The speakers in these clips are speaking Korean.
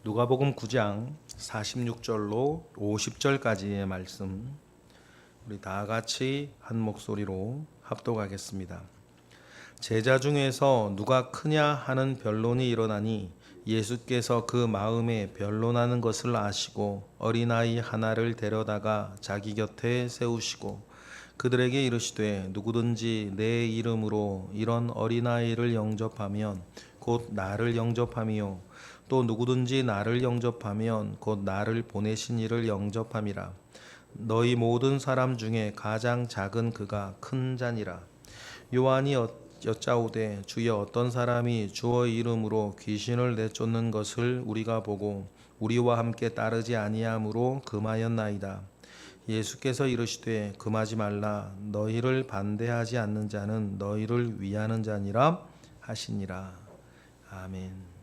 누가복음 9장 46절로 50절까지의 말씀 우리 다 같이 한 목소리로 합독하겠습니다. 제자 중에서 누가 크냐 하는 변론이 일어나니 예수께서 그 마음에 변론하는 것을 아시고 어린아이 하나를 데려다가 자기 곁에 세우시고 그들에게 이르시되 누구든지 내 이름으로 이런 어린아이를 영접하면 곧 나를 영접함이요 또 누구든지 나를 영접하면 곧 나를 보내신 이를 영접함이라. 너희 모든 사람 중에 가장 작은 그가 큰 자니라. 요한이 여짜오되 주여 어떤 사람이 주의 이름으로 귀신을 내쫓는 것을 우리가 보고 우리와 함께 따르지 아니하므로 금하였나이다. 예수께서 이르시되 금하지 말라. 너희를 반대하지 않는 자는 너희를 위하는 자니라 하시니라. 아멘.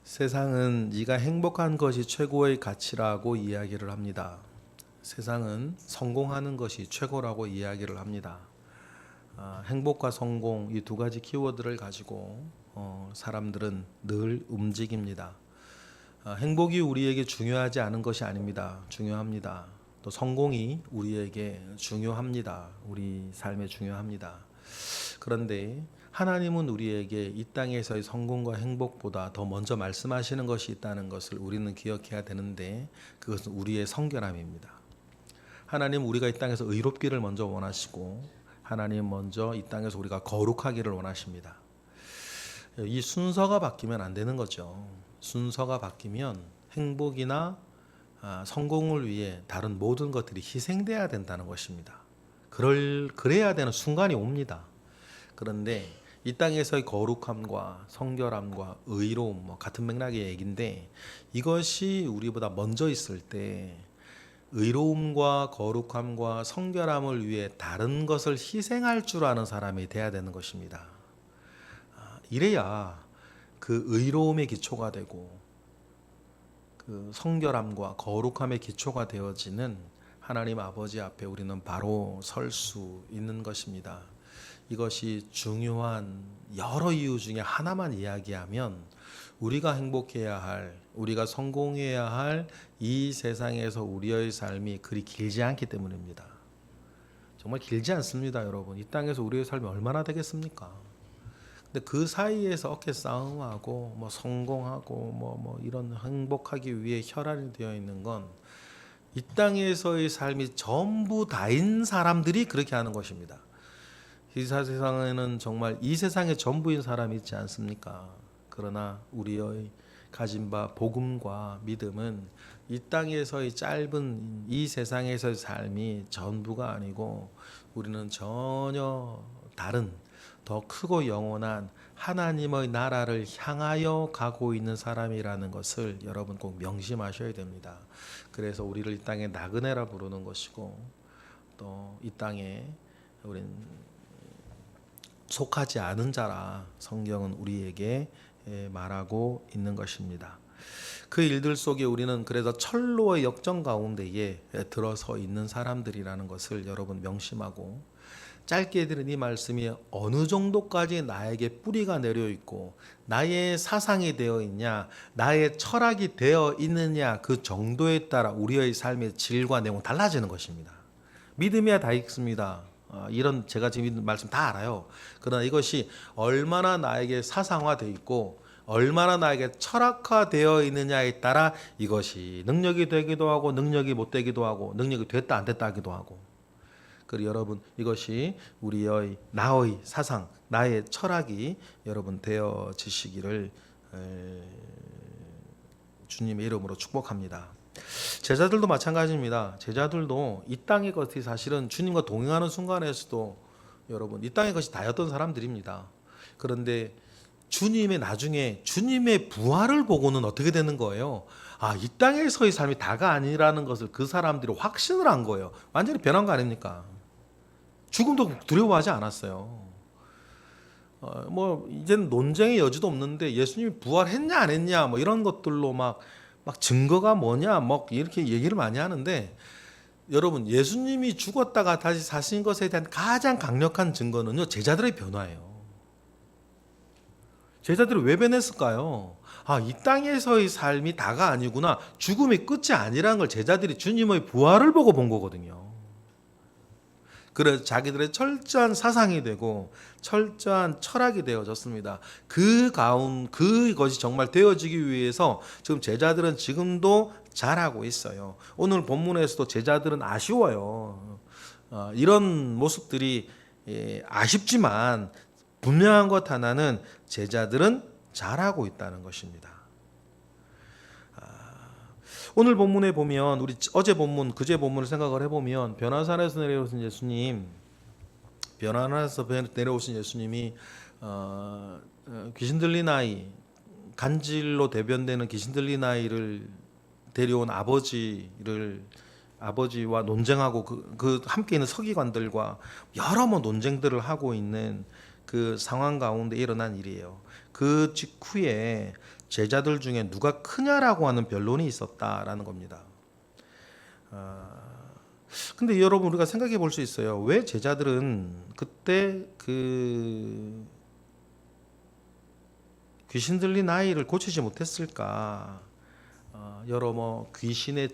세상은 네가 행복한 것이 최고의 가치라고 이야기를 합니다. 세상은 성공하는 것이 최고라고 이야기를 합니다. 행복과 성공 이 두 가지 키워드를 가지고 사람들은 늘 움직입니다. 행복이 우리에게 중요하지 않은 것이 아닙니다. 중요합니다. 또 성공이 우리에게 중요합니다. 우리 삶에 중요합니다. 그런데 하나님은 우리에게 이 땅에서의 성공과 행복보다 더 먼저 말씀하시는 것이 있다는 것을 우리는 기억해야 되는데 그것은 우리의 성결함입니다. 하나님 우리가 이 땅에서 의롭기를 먼저 원하시고 하나님 먼저 이 땅에서 우리가 거룩하기를 원하십니다. 이 순서가 바뀌면 안 되는 거죠. 순서가 바뀌면 행복이나 성공을 위해 다른 모든 것들이 희생돼야 된다는 것입니다. 그래야 되는 순간이 옵니다. 그런데 이 땅에서의 거룩함과 성결함과 의로움 같은 맥락의 얘기인데 이것이 우리보다 먼저 있을 때 의로움과 거룩함과 성결함을 위해 다른 것을 희생할 줄 아는 사람이 돼야 되는 것입니다. 이래야 그 의로움의 기초가 되고 그 성결함과 거룩함의 기초가 되어지는 하나님 아버지 앞에 우리는 바로 설 수 있는 것입니다. 이것이 중요한 여러 이유 중에 하나만 이야기하면 우리가 행복해야 할, 우리가 성공해야 할 이 세상에서 우리의 삶이 그리 길지 않기 때문입니다. 정말 길지 않습니다, 여러분. 이 땅에서 우리의 삶이 얼마나 되겠습니까? 근데 그 사이에서 어깨 싸움하고 성공하고 이런 행복하기 위해 혈안이 되어 있는 건 이 땅에서의 삶이 전부 다인 사람들이 그렇게 하는 것입니다. 이 세상에는 정말 이 세상의 전부인 사람이 있지 않습니까? 그러나 우리의 가진 바 복음과 믿음은 이 땅에서의 짧은 이 세상에서의 삶이 전부가 아니고 우리는 전혀 다른 더 크고 영원한 하나님의 나라를 향하여 가고 있는 사람이라는 것을 여러분 꼭 명심하셔야 됩니다. 그래서 우리를 이 땅에 나그네라 부르는 것이고 또 이 땅에 우린 속하지 않은 자라 성경은 우리에게 말하고 있는 것입니다. 그 일들 속에 우리는 그래서 철로의 역정 가운데에 들어서 있는 사람들이라는 것을 여러분 명심하고 짧게 들은 이 말씀이 어느 정도까지 나에게 뿌리가 내려 있고 나의 사상이 되어 있냐 나의 철학이 되어 있느냐 그 정도에 따라 우리의 삶의 질과 내용은 달라지는 것입니다. 믿음이야 다 있습니다. 이런 제가 지금 말씀 다 알아요. 그러나 이것이 얼마나 나에게 사상화되어 있고 얼마나 나에게 철학화되어 있느냐에 따라 이것이 능력이 되기도 하고 능력이 못 되기도 하고 능력이 됐다 안 됐다 하기도 하고 그리고 여러분 이것이 우리의 나의 사상 나의 철학이 여러분 되어지시기를 주님의 이름으로 축복합니다. 제자들도 마찬가지입니다. 제자들도 이 땅의 것이 사실은 주님과 동행하는 순간에서도 여러분 이 땅의 것이 다였던 사람들입니다. 그런데 주님의 나중에 주님의 부활을 보고는 어떻게 되는 거예요? 이 땅에서의 삶이 다가 아니라는 것을 그 사람들이 확신을 한 거예요. 완전히 변한 거 아닙니까? 죽음도 두려워하지 않았어요. 이제는 논쟁의 여지도 없는데 예수님이 부활했냐 안 했냐 이런 것들로 막 증거가 뭐냐 이렇게 얘기를 많이 하는데 여러분 예수님이 죽었다가 다시 사신 것에 대한 가장 강력한 증거는요 제자들의 변화예요. 제자들이 왜 변했을까요? 이 땅에서의 삶이 다가 아니구나, 죽음이 끝이 아니라는 걸 제자들이 주님의 부활을 보고 본 거거든요. 그래서 자기들의 철저한 사상이 되고 철저한 철학이 되어졌습니다. 그것이 정말 되어지기 위해서 지금 제자들은 지금도 잘하고 있어요. 오늘 본문에서도 제자들은 아쉬워요. 이런 모습들이 아쉽지만 분명한 것 하나는 제자들은 잘하고 있다는 것입니다. 오늘 본문에 보면 우리 어제 본문, 그제 본문을 생각을 해보면 변화산에서 내려오신 예수님이 귀신 들린 아이, 간질로 대변되는 귀신 들린 아이를 데려온 아버지와 논쟁하고 그 함께 있는 서기관들과 여러 논쟁들을 하고 있는 그 상황 가운데 일어난 일이에요. 그 직후에 제자들 중에 누가 크냐라고 하는 변론이 있었다라는 겁니다. 근데 여러분, 우리가 생각해 볼 수 있어요. 왜 제자들은 그때 그 귀신 들린 아이를 고치지 못했을까? 여러 귀신의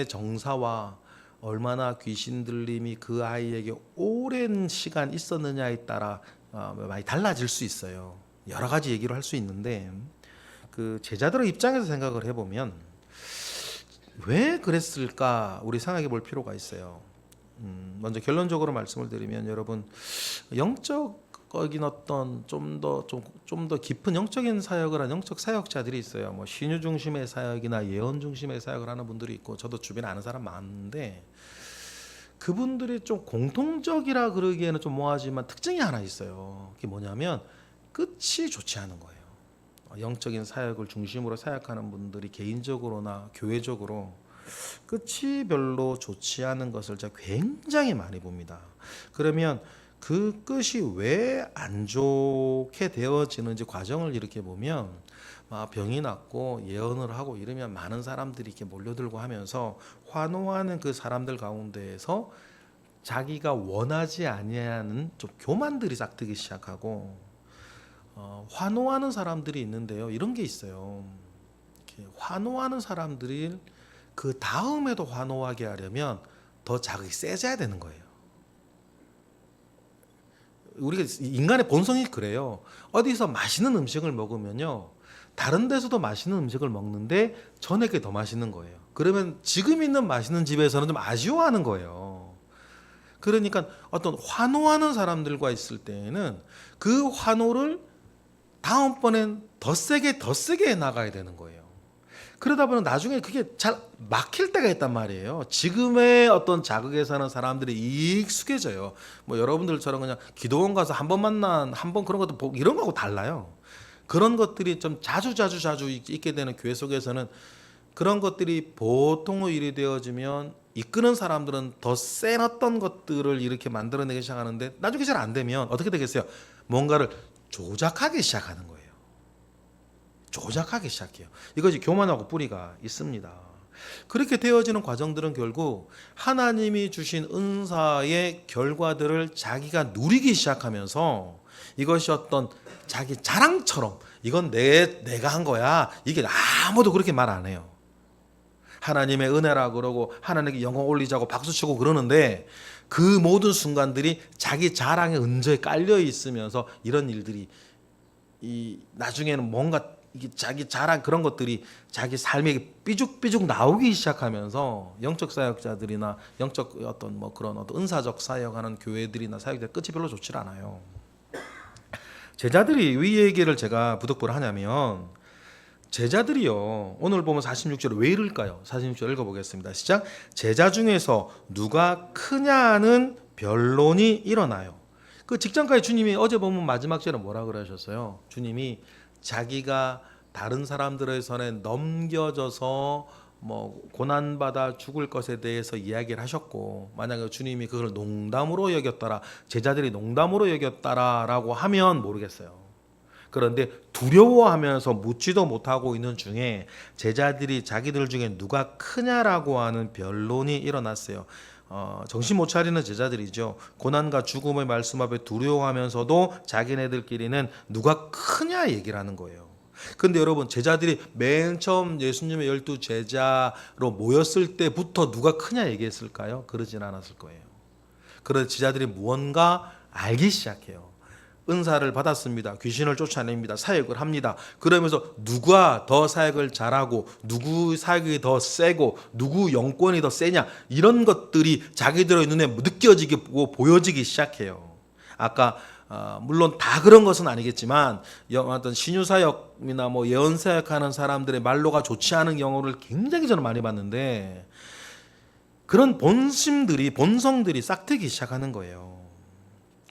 정사와 얼마나 귀신 들림이 그 아이에게 오랜 시간 있었느냐에 따라 많이 달라질 수 있어요. 여러 가지 얘기를 할 수 있는데, 그 제자들의 입장에서 생각을 해보면 왜 그랬을까 우리 생각해 볼 필요가 있어요. 먼저 결론적으로 말씀을 드리면, 여러분, 영적인 어떤 좀 더 깊은 영적인 사역을 한 영적 사역자들이 있어요. 뭐 신유 중심의 사역이나 예언 중심의 사역을 하는 분들이 있고, 저도 주변에 아는 사람 많은데, 그분들이 좀 공통적이라 그러기에는 좀 뭐하지만 특징이 하나 있어요. 그게 뭐냐면 끝이 좋지 않은 거예요. 영적인 사역을 중심으로 사역하는 분들이 개인적으로나 교회적으로 끝이 별로 좋지 않은 것을 제가 굉장히 많이 봅니다. 그러면 그 끝이 왜 안 좋게 되어지는지 과정을 이렇게 보면, 병이 났고 예언을 하고 이러면 많은 사람들이 이렇게 몰려들고 하면서 환호하는 그 사람들 가운데에서 자기가 원하지 아니하는 좀 교만들이 싹트기 시작하고, 환호하는 사람들이 있는데요. 이런 게 있어요. 이렇게 환호하는 사람들이 그 다음에도 환호하게 하려면 더 자극이 세져야 되는 거예요. 우리가 인간의 본성이 그래요. 어디서 맛있는 음식을 먹으면요, 다른 데서도 맛있는 음식을 먹는데 전에게 더 맛있는 거예요. 그러면 지금 있는 맛있는 집에서는 좀 아쉬워하는 거예요. 그러니까 어떤 환호하는 사람들과 있을 때에는 그 환호를 다음번엔 더 세게 나가야 되는 거예요. 그러다 보면 나중에 그게 잘 막힐 때가 있단 말이에요. 지금의 어떤 자극에 사는 사람들이 익숙해져요. 뭐 여러분들처럼 그냥 기도원 가서 한 번 만난 한 번 그런 것도 보고 이런 거하고 달라요. 그런 것들이 좀 자주 있게 되는 교회 속에서는 그런 것들이 보통의 일이 되어지면 이끄는 사람들은 더 센 어떤 것들을 이렇게 만들어내기 시작하는데, 나중에 잘 안 되면 어떻게 되겠어요? 뭔가를 조작하기 시작하는 거예요. 조작하기 시작해요. 이것이 교만하고 뿌리가 있습니다. 그렇게 되어지는 과정들은 결국 하나님이 주신 은사의 결과들을 자기가 누리기 시작하면서, 이것이 어떤 자기 자랑처럼 이건 내가 한 거야, 이게 아무도 그렇게 말 안 해요. 하나님의 은혜라 그러고 하나님께 영광 올리자고 박수치고 그러는데, 그 모든 순간들이 자기 자랑의 은저에 깔려 있으면서 이런 일들이 나중에는 뭔가 이게 자기 자랑 그런 것들이 자기 삶에 삐죽삐죽 나오기 시작하면서 영적 사역자들이나 영적 어떤 그런 어떤 은사적 사역하는 교회들이나 사역자 끝이 별로 좋지 않아요. 제자들이 이 얘기를 제가 부득불 하냐면, 제자들이요, 오늘 보면 46절에 왜 이럴까요? 46절 읽어보겠습니다. 시작. 제자 중에서 누가 크냐는 변론이 일어나요. 그 직전까지 주님이 어제 보면 마지막 절에 뭐라 그러셨어요? 주님이 자기가 다른 사람들의 손에 넘겨져서 고난받아 죽을 것에 대해서 이야기를 하셨고, 만약에 주님이 그걸 농담으로 여겼더라, 제자들이 농담으로 여겼다라고 하면 모르겠어요. 그런데 두려워하면서 묻지도 못하고 있는 중에 제자들이 자기들 중에 누가 크냐라고 하는 변론이 일어났어요. 정신 못 차리는 제자들이죠. 고난과 죽음의 말씀 앞에 두려워하면서도 자기네들끼리는 누가 크냐 얘기를 하는 거예요. 근데 여러분, 제자들이 맨 처음 예수님의 12 제자로 모였을 때부터 누가 크냐 얘기했을까요? 그러진 않았을 거예요. 그런 제자들이 무언가 알기 시작해요. 은사를 받았습니다. 귀신을 쫓아냅니다. 사역을 합니다. 그러면서 누가 더 사역을 잘하고 누구 사역이 더 세고 누구 영권이 더 세냐, 이런 것들이 자기들의 눈에 느껴지고 보여지기 시작해요. 아까 물론 다 그런 것은 아니겠지만 어떤 신유사역이나 뭐 예언사역하는 사람들의 말로가 좋지 않은 경우를 굉장히 저는 많이 봤는데, 그런 본성들이 싹트기 시작하는 거예요.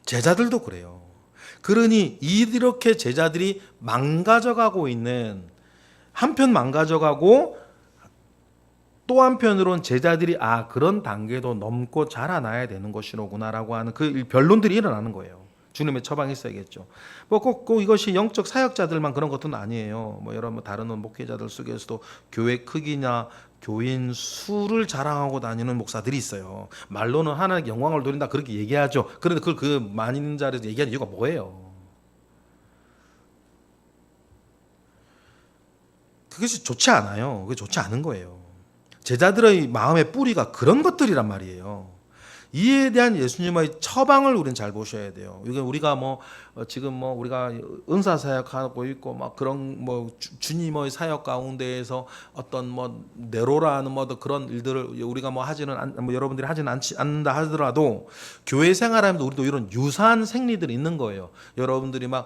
제자들도 그래요. 그러니 이렇게 제자들이 망가져가고 있는, 한편 망가져가고 또 한편으로는 제자들이 그런 단계도 넘고 자라나야 되는 것이로구나라고 하는 그 변론들이 일어나는 거예요. 주님의 처방이 있어야겠죠. 뭐 꼭 이것이 영적 사역자들만 그런 것은 아니에요. 뭐 여러 다른 목회자들 속에서도 교회 크기냐 교인 수를 자랑하고 다니는 목사들이 있어요. 말로는 하나님의 영광을 돌린다 그렇게 얘기하죠. 그런데 그걸 그 많이 있는 자리에서 얘기하는 이유가 뭐예요? 그것이 좋지 않아요. 그게 좋지 않은 거예요. 제자들의 마음의 뿌리가 그런 것들이란 말이에요. 이에 대한 예수님의 처방을 우리는 잘 보셔야 돼요. 이게 우리가 지금 우리가 은사 사역하고 있고 막 그런 주님의 사역 가운데에서 어떤 네로라는 그런 일들을 우리가 여러분들이 하지는 않는다 하더라도 교회 생활하면서 우리도 이런 유사한 생리들이 있는 거예요. 여러분들이 막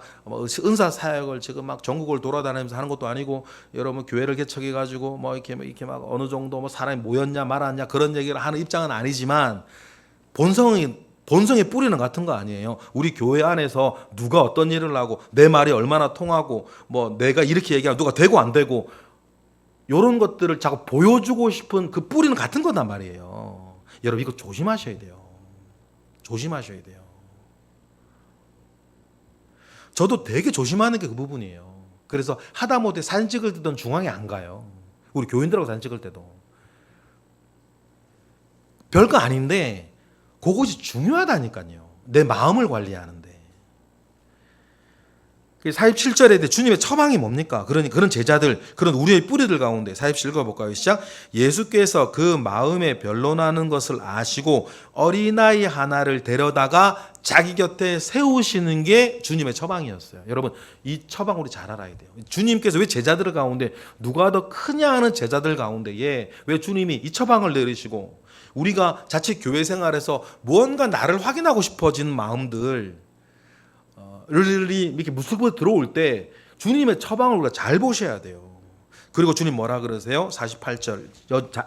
은사 사역을 지금 막 전국을 돌아다니면서 하는 것도 아니고, 여러분 교회를 개척해 가지고 이렇게 막 어느 정도 사람이 모였냐 말았냐 그런 얘기를 하는 입장은 아니지만, 본성의 뿌리는 같은 거 아니에요. 우리 교회 안에서 누가 어떤 일을 하고 내 말이 얼마나 통하고 내가 이렇게 얘기하면 누가 되고 안 되고, 이런 것들을 자꾸 보여주고 싶은 그 뿌리는 같은 거단 말이에요. 여러분 이거 조심하셔야 돼요. 조심하셔야 돼요. 저도 되게 조심하는 게 그 부분이에요. 그래서 하다못해 사진 찍을 때도 중앙에 안 가요. 우리 교인들하고 사진 찍을 때도 별거 아닌데 그것이 중요하다니까요. 내 마음을 관리하는데. 47절에 주님의 처방이 뭡니까? 그런 제자들, 그런 우리의 뿌리들 가운데 47 읽어볼까요? 시작. 예수께서 그 마음에 변론하는 것을 아시고 어린아이 하나를 데려다가 자기 곁에 세우시는 게 주님의 처방이었어요. 여러분 이 처방 우리 잘 알아야 돼요. 주님께서 왜 제자들 가운데 누가 더 크냐 하는 제자들 가운데에 왜 주님이 이 처방을 내리시고, 우리가 자칫 교회 생활에서 무언가 나를 확인하고 싶어지는 마음들이 이렇게 무섭게 들어올 때 주님의 처방을 우리가 잘 보셔야 돼요. 그리고 주님 뭐라 그러세요? 48절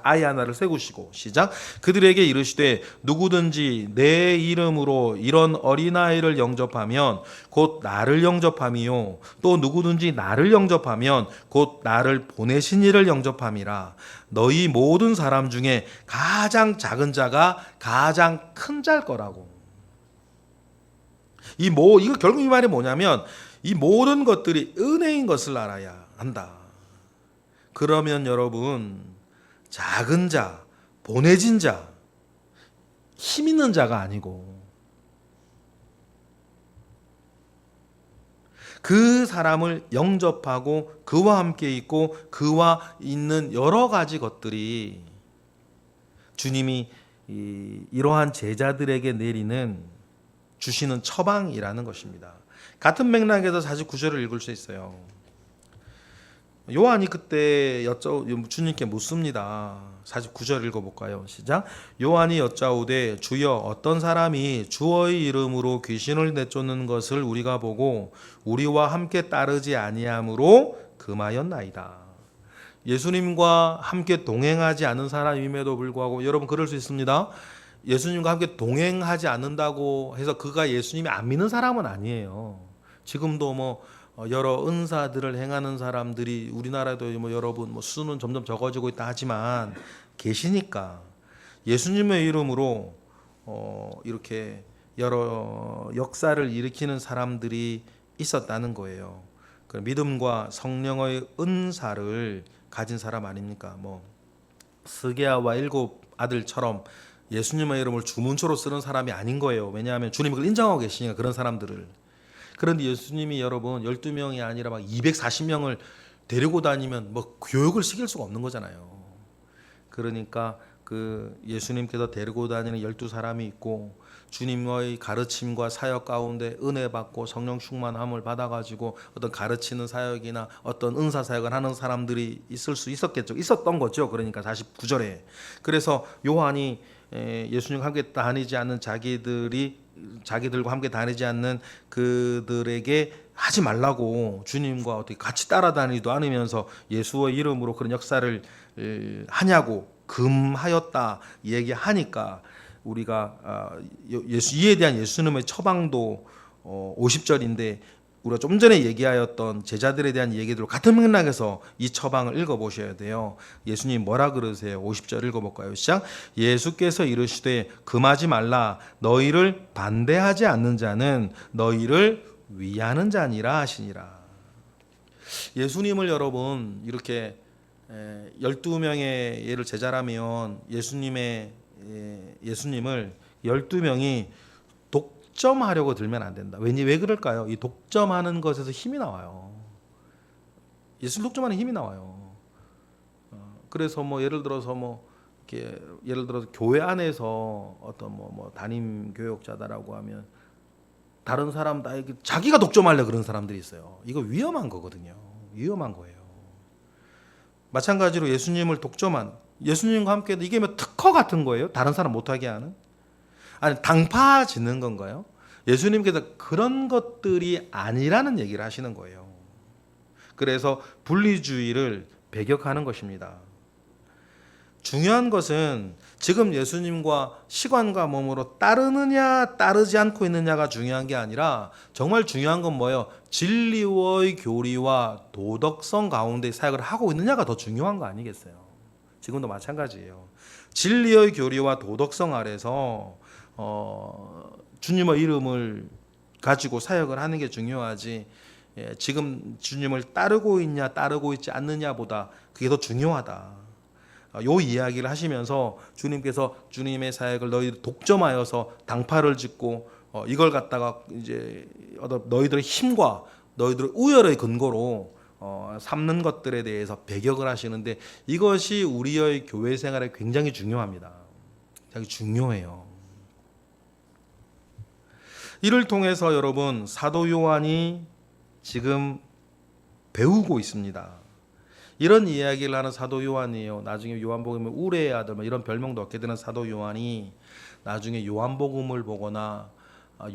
아이 하나를 세우시고 시작. 그들에게 이르시되 누구든지 내 이름으로 이런 어린아이를 영접하면 곧 나를 영접함이요 또 누구든지 나를 영접하면 곧 나를 보내신 이를 영접함이라. 너희 모든 사람 중에 가장 작은 자가 가장 큰 자일 거라고. 이거 결국 이 말이 뭐냐면 이 모든 것들이 은혜인 것을 알아야 한다. 그러면 여러분 작은 자, 보내진 자, 힘 있는 자가 아니고 그 사람을 영접하고 그와 함께 있고 그와 있는 여러 가지 것들이 주님이 이러한 제자들에게 주시는 처방이라는 것입니다. 같은 맥락에서 49절을 읽을 수 있어요. 요한이 그때 주님께 묻습니다. 49절 읽어볼까요? 시작. 요한이 여짜오되 주여 어떤 사람이 주의 이름으로 귀신을 내쫓는 것을 우리가 보고 우리와 함께 따르지 아니함으로 금하였나이다. 예수님과 함께 동행하지 않은 사람임에도 불구하고, 여러분 그럴 수 있습니다. 예수님과 함께 동행하지 않는다고 해서 그가 예수님이 안 믿는 사람은 아니에요. 지금도 여러 은사들을 행하는 사람들이 우리나라도 여러분 수는 점점 적어지고 있다 하지만 계시니까 예수님의 이름으로 이렇게 여러 역사를 일으키는 사람들이 있었다는 거예요. 그 믿음과 성령의 은사를 가진 사람 아닙니까? 스게아와 7 아들처럼 예수님의 이름을 주문처로 쓰는 사람이 아닌 거예요. 왜냐하면 주님이 그걸 인정하고 계시니까 그런 사람들을. 그런데 예수님이 여러분 12명이 아니라 막 240명을 데리고 다니면 뭐 교육을 시킬 수가 없는 거잖아요. 그러니까 그 예수님께서 데리고 다니는 12사람이 있고 주님의 가르침과 사역 가운데 은혜 받고 성령 충만함을 받아가지고 어떤 가르치는 사역이나 어떤 은사 사역을 하는 사람들이 있을 수 있었겠죠. 있었던 거죠. 그러니까 49절에. 그래서 요한이 예수님과 함께 다니지 않는 자기들과 함께 다니지 않는 그들에게 하지 말라고 주님과 어떻게 같이 따라다니지도 않으면서 예수의 이름으로 그런 역사를 하냐고 금하였다 얘기하니까 우리가 이에 대한 예수님의 처방도 50절인데 우리가 좀 전에 얘기하였던 제자들에 대한 얘기들로 같은 맥락에서 이 처방을 읽어보셔야 돼요. 예수님 뭐라 그러세요? 50절 읽어볼까요? 시작. 예수께서 이르시되 금하지 말라. 너희를 반대하지 않는 자는 너희를 위하는 자니라 하시니라. 예수님을 여러분 이렇게 12명의 예를 제자라면 예수님을 12명이 독점하려고 들면 안 된다. 왜 그럴까요? 이 독점하는 것에서 힘이 나와요. 예수님 독점하는 힘이 나와요. 그래서 뭐 예를 들어서 교회 안에서 어떤 뭐 담임 교역자다라고 하면 다른 사람 다 자기가 독점하려 그런 사람들이 있어요. 이거 위험한 거거든요. 위험한 거예요. 마찬가지로 예수님을 독점한 예수님과 함께 이게 뭐 특허 같은 거예요? 다른 사람 못하게 하는? 아니 당파 짓는 건가요? 예수님께서 그런 것들이 아니라는 얘기를 하시는 거예요. 그래서 분리주의를 배격하는 것입니다. 중요한 것은 지금 예수님과 시간과 몸으로 따르느냐 따르지 않고 있느냐가 중요한 게 아니라 정말 중요한 건 뭐예요? 진리의 교리와 도덕성 가운데 사역을 하고 있느냐가 더 중요한 거 아니겠어요? 지금도 마찬가지예요. 진리의 교리와 도덕성 아래서 주님의 이름을 가지고 사역을 하는 게 중요하지 지금 주님을 따르고 있냐 따르고 있지 않느냐보다 그게 더 중요하다. 요 이야기를 하시면서 주님께서 주님의 사역을 너희들 독점하여서 당파를 짓고 이걸 갖다가 이제 너희들의 힘과 너희들의 우열의 근거로 삼는 것들에 대해서 배격을 하시는데 이것이 우리의 교회 생활에 굉장히 중요합니다. 굉장히 중요해요. 이를 통해서 여러분 사도 요한이 지금 배우고 있습니다. 이런 이야기를 하는 사도 요한이에요. 나중에 요한복음에 우레의 아들 이런 별명도 얻게 되는 사도 요한이 나중에 요한복음을 보거나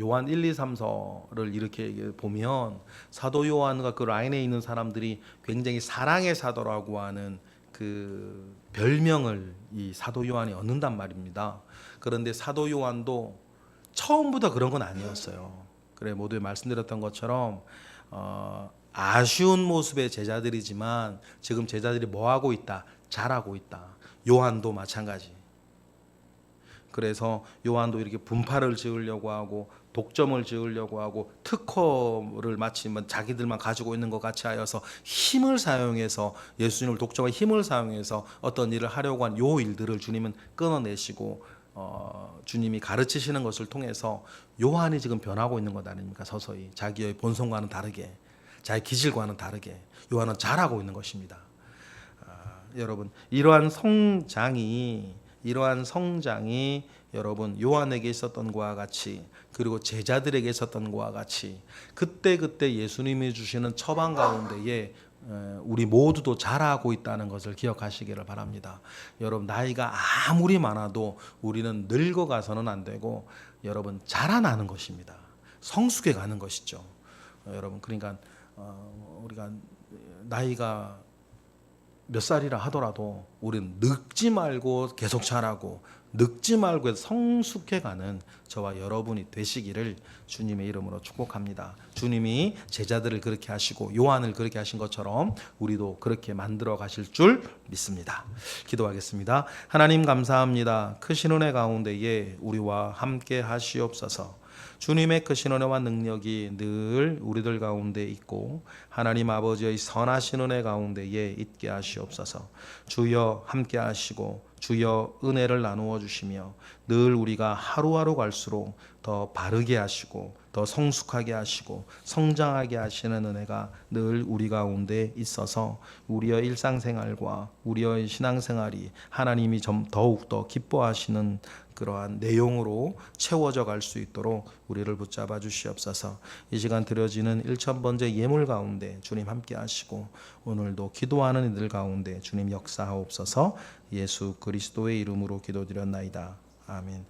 요한 1, 2, 3서를 이렇게 보면 사도 요한과 그 라인에 있는 사람들이 굉장히 사랑의 사도라고 하는 그 별명을 이 사도 요한이 얻는단 말입니다. 그런데 사도 요한도 처음부터 그런 건 아니었어요. 그래 모두에 말씀드렸던 것처럼 아쉬운 모습의 제자들이지만 지금 제자들이 뭐 하고 있다? 잘하고 있다. 요한도 마찬가지. 그래서 요한도 이렇게 분파를 지으려고 하고 독점을 지으려고 하고 특허를 마치 자기들만 가지고 있는 것 같이 하여서 힘을 사용해서 예수님을 독점할 힘을 사용해서 어떤 일을 하려고 한 요 일들을 주님은 끊어내시고 주님이 가르치시는 것을 통해서 요한이 지금 변하고 있는 것 아닙니까? 서서히 자기의 본성과는 다르게 자기 기질과는 다르게 요한은 잘하고 있는 것입니다. 여러분 이러한 성장이 여러분 요한에게 있었던 것과 같이 그리고 제자들에게 있었던 것과 같이 그때 예수님이 주시는 처방 가운데에 우리 모두도 잘하고 있다는 것을 기억하시기를 바랍니다. 여러분 나이가 아무리 많아도 우리는 늙어가서는 안 되고 여러분 자라나는 것입니다. 성숙해 가는 것이죠. 여러분 그러니까 우리가 나이가 몇 살이라 하더라도 우리는 늙지 말고 계속 자라고 늙지 말고 성숙해가는 저와 여러분이 되시기를 주님의 이름으로 축복합니다. 주님이 제자들을 그렇게 하시고 요한을 그렇게 하신 것처럼 우리도 그렇게 만들어 가실 줄 믿습니다. 기도하겠습니다. 하나님 감사합니다. 크신 은혜 가운데에 우리와 함께 하시옵소서. 주님의 크신 은혜와 능력이 늘 우리들 가운데 있고 하나님 아버지의 선하신 은혜 가운데에 있게 하시옵소서. 주여 함께 하시고 주여 은혜를 나누어 주시며 늘 우리가 하루하루 갈수록 더 바르게 하시고 더 성숙하게 하시고 성장하게 하시는 은혜가 늘 우리 가운데 있어서 우리의 일상생활과 우리의 신앙생활이 하나님이 더욱더 기뻐하시는 그러한 내용으로 채워져 갈 수 있도록 우리를 붙잡아 주시옵소서. 이 시간 드려지는 1000번째 예물 가운데 주님 함께 하시고 오늘도 기도하는 이들 가운데 주님 역사하옵소서. 예수 그리스도의 이름으로 기도드렸나이다. 아멘.